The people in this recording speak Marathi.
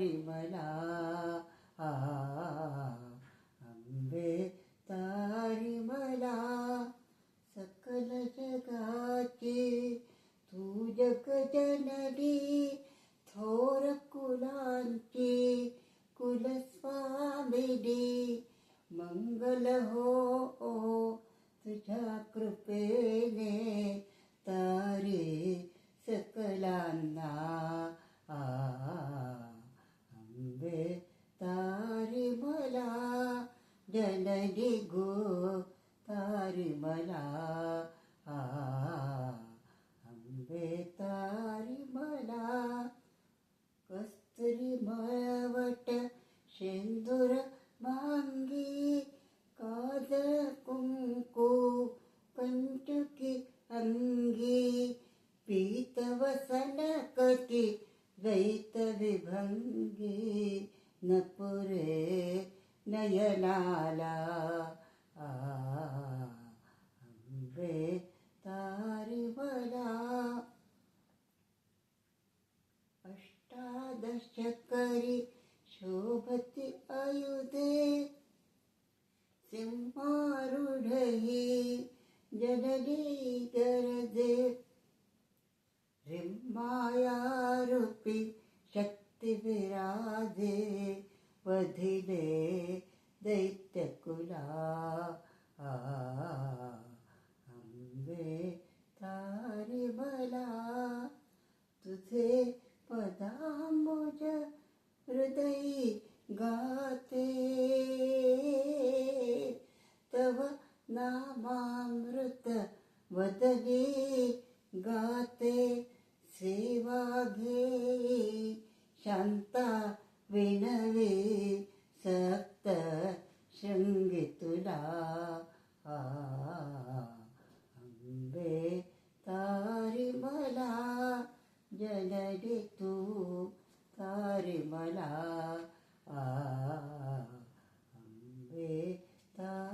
तारी मला अंबे तारी मला सकल जगाची तू जगजननी थोर कुलांची कुलस्वामिनी मंगल हो तुझ्या कृपेने तारे सकलांना अंबे तारी मला जननी गो तारी मला अंबे तारी मला कस्तुरी मळवट शेंदूर मांगी काजळ कुंकू कंचुकी अंगी पीतवसन कटी द्वैत विभंगी नपुरे नयनाला अंबे तारी मला अष्टादश करी शोभती आयुधे सिंहारूढही जननी गरजे रिम्मायारूपी शक्ती विराजे वधिले दैत्यकुला अंबे तारी मला तुझे पदांबुज हृदयी गाते तव नामामृत वदने गाते सेवा घेई शांता विनवे सक्त शृंगी तुला अंबे तारी मला जननी तू तारी मला अंबे तारी